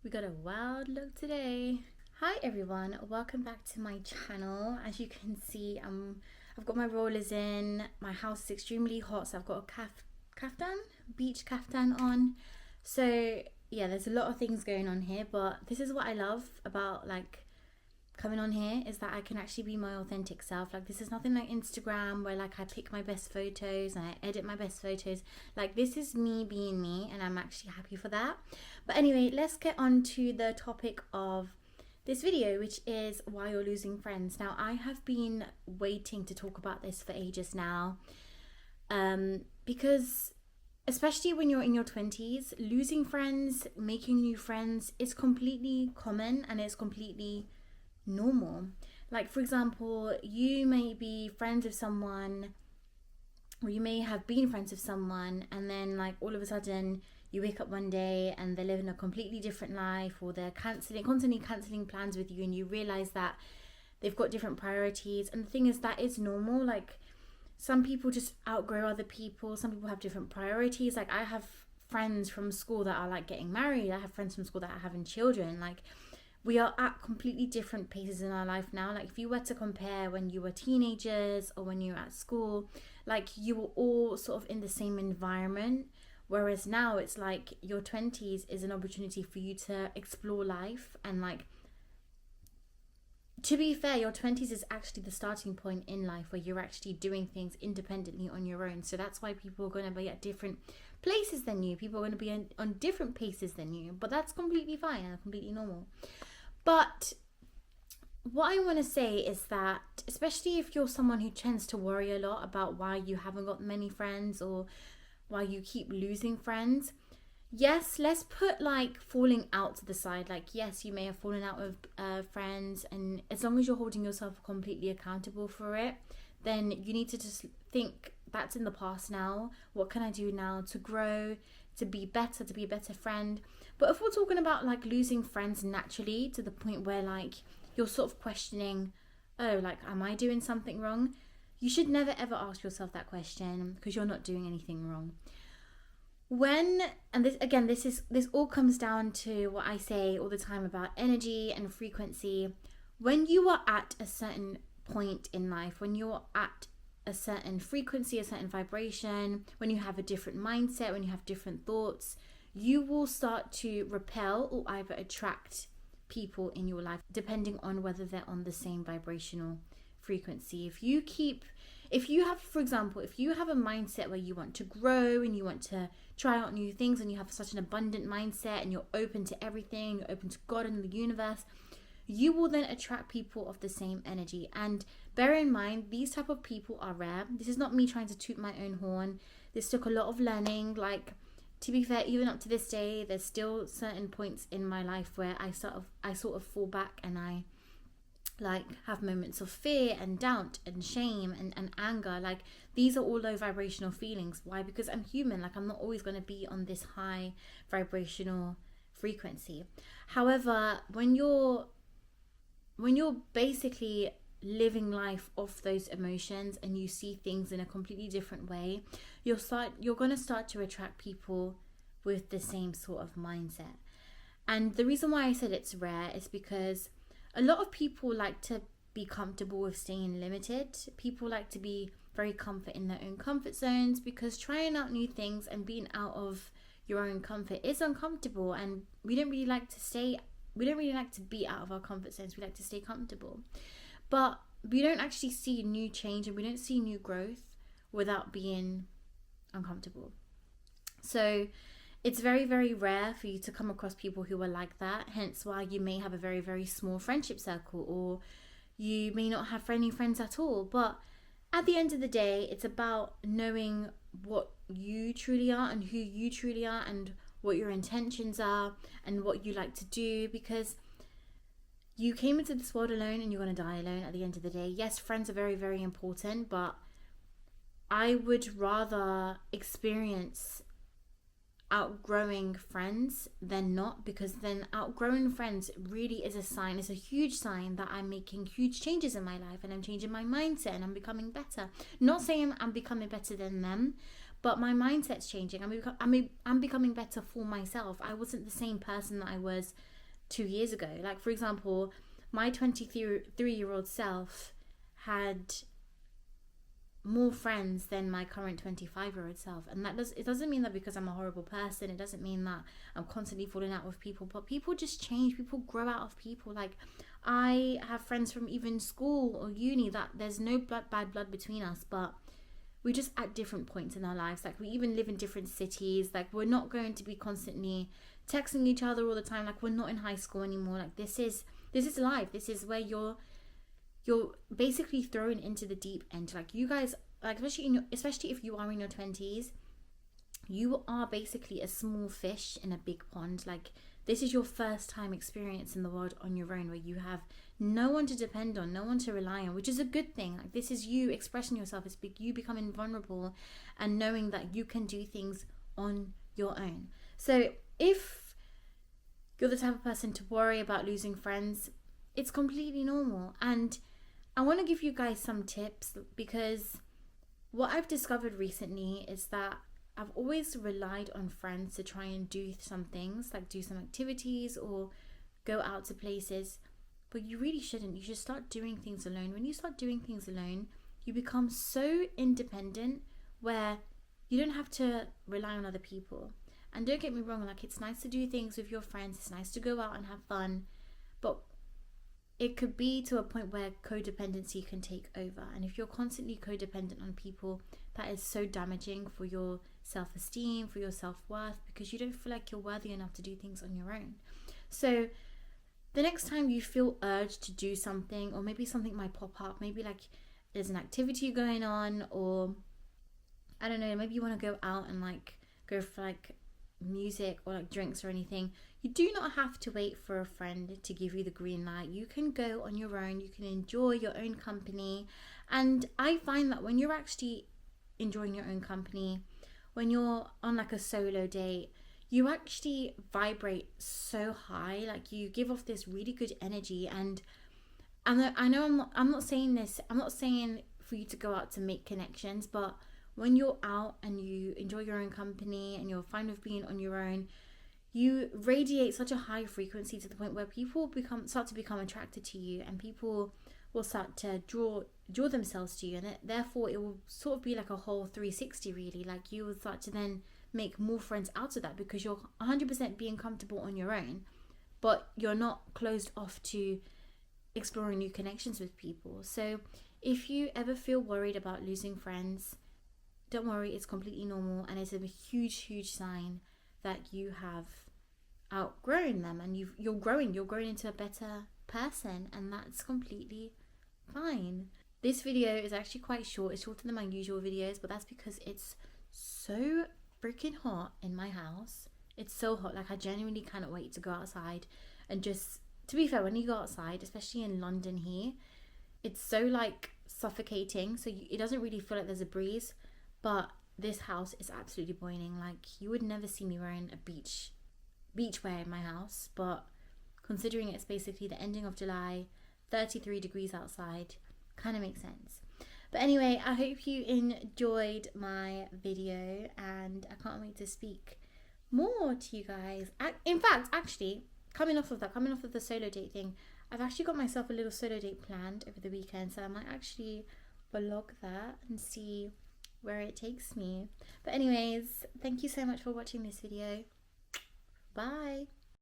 We got a wild look today. Hi everyone, welcome back to my channel. As you can see, I've got my rollers in. My house is extremely hot, so I've got a kaftan, beach kaftan on. So yeah, there's a lot of things going on here, but this is what I love about coming on here is that I can actually be my authentic self. Like, this is nothing like Instagram where I pick my best photos and I edit my best photos. Like, this is me being me, and I'm actually happy for that. But anyway, let's get on to the topic of this video, which is why you're losing friends. Now, I have been waiting to talk about this for ages now, because especially when you're in your 20s, losing friends, making new friends is completely common and it's completely normal. Like, for example, you may be friends with someone, or you may have been friends with someone, and then all of a sudden you wake up one day and they're living a completely different life, or they're constantly canceling plans with you, and you realize that they've got different priorities. And the thing is, that is normal. Like, some people just outgrow other people. Some people have different priorities. Like, I have friends from school that are getting married. I have friends from school that are having children. We are at completely different paces in our life now. Like, if you were to compare when you were teenagers or when you were at school, you were all sort of in the same environment. Whereas now it's your 20s is an opportunity for you to explore life. And to be fair, your 20s is actually the starting point in life where you're actually doing things independently on your own. So that's why people are going to be at different places than you. People are going to be on different paces than you. But that's completely fine and completely normal. But what I want to say is that, especially if you're someone who tends to worry a lot about why you haven't got many friends or why you keep losing friends, yes, let's put falling out to the side. Yes, you may have fallen out with friends, and as long as you're holding yourself completely accountable for it, then you need to just think, that's in the past now. What can I do now to grow, to be better, to be a better friend? But if we're talking about losing friends naturally to the point where you're sort of questioning, oh, am I doing something wrong? You should never ever ask yourself that question, because you're not doing anything wrong. This all comes down to what I say all the time about energy and frequency. When you are at a certain point in life, when you're at a certain frequency, a certain vibration, when you have a different mindset, when you have different thoughts, you will start to repel or either attract people in your life, depending on whether they're on the same vibrational frequency. If you have, for example, if you have a mindset where you want to grow and you want to try out new things, and you have such an abundant mindset and you're open to everything, you're open to God and the universe, you will then attract people of the same energy. And bear in mind, these type of people are rare. This is not me trying to toot my own horn. This took a lot of learning. To be fair, even up to this day, there's still certain points in my life where I sort of fall back, and I have moments of fear and doubt and shame and anger. These are all low vibrational feelings. Why? Because I'm human. I'm not always going to be on this high vibrational frequency. However, when you're basically living life off those emotions and you see things in a completely different way, you're going to start to attract people with the same sort of mindset. And the reason why I said it's rare is because a lot of people like to be comfortable with staying limited. People like to be very comfort in their own comfort zones, because trying out new things and being out of your own comfort is uncomfortable, and we don't really like to be out of our comfort zones. We like to stay comfortable. But we don't actually see new change, and we don't see new growth without being uncomfortable. So it's very, very rare for you to come across people who are like that. Hence why you may have a very, very small friendship circle, or you may not have any friends at all. But at the end of the day, it's about knowing what you truly are and who you truly are, and what your intentions are and what you like to do, because you came into this world alone and you're going to die alone at the end of the day. Yes, friends are very, very important, but I would rather experience outgrowing friends than not, because then outgrowing friends really is a sign, it's a huge sign that I'm making huge changes in my life, and I'm changing my mindset and I'm becoming better. Not saying I'm becoming better than them, but my mindset's changing. I'm becoming better for myself. I wasn't the same person that I was 2 years ago. Like, for example, my 23-year-old self had more friends than my current 25-year-old self, and it doesn't mean that because I'm a horrible person. It doesn't mean that I'm constantly falling out with people, but people just change. People grow out of people. Like, I have friends from even school or uni that there's no bad blood between us, but we're just at different points in our lives. Like, we even live in different cities. Like, we're not going to be constantly texting each other all the time. Like, we're not in high school anymore. Like, this is life. This is where you're basically thrown into the deep end. Like, you guys, like, especially if you are in your 20s, you are basically a small fish in a big pond. Like, this is your first time experiencing the world on your own, where you have no one to depend on, no one to rely on, which is a good thing. Like, this is you expressing yourself. It's you becoming vulnerable and knowing that you can do things on your own. So if you're the type of person to worry about losing friends, it's completely normal. And I want to give you guys some tips, because what I've discovered recently is that I've always relied on friends to try and do some things, like do some activities or go out to places. But you really shouldn't. You should start doing things alone. When you start doing things alone, you become so independent where you don't have to rely on other people. And don't get me wrong, like, it's nice to do things with your friends. It's nice to go out and have fun. But it could be to a point where codependency can take over. And if you're constantly codependent on people, that is so damaging for your self-esteem, for your self-worth, because you don't feel like you're worthy enough to do things on your own. So the next time you feel urged to do something, or maybe something might pop up, maybe like there's an activity going on, or I don't know, maybe you want to go out and like go for like music or like drinks or anything, you do not have to wait for a friend to give you the green light. You can go on your own. You can enjoy your own company. And I find that when you're actually enjoying your own company, when you're on like a solo date, you actually vibrate so high. Like, you give off this really good energy. And I know I'm not saying this, I'm not saying for you to go out to make connections, but when you're out and you enjoy your own company and you're fine with being on your own, you radiate such a high frequency to the point where people start to become attracted to you, and people will start to draw themselves to you, and therefore it will sort of be like a whole 360 really. Like, you will start to then make more friends out of that, because you're 100% being comfortable on your own, but you're not closed off to exploring new connections with people. So if you ever feel worried about losing friends, don't worry, it's completely normal, and it's a huge sign that you have outgrown them, and you're growing into a better person, and that's completely fine. This video is actually quite short. It's shorter than my usual videos, but that's because it's so freaking hot in my house. It's so hot, like, I genuinely cannot wait to go outside. And just, to be fair, when you go outside, especially in London here, it's so like suffocating, so it doesn't really feel like there's a breeze. But this house is absolutely boiling. Like, you would never see me wearing a beachwear in my house, but considering it's basically the ending of July, 33 degrees outside, kind of makes sense. But anyway, I hope you enjoyed my video, and I can't wait to speak more to you guys. In fact, actually, coming off of the solo date thing, I've actually got myself a little solo date planned over the weekend, so I might actually vlog that and see where it takes me. But anyways, thank you so much for watching this video. Bye.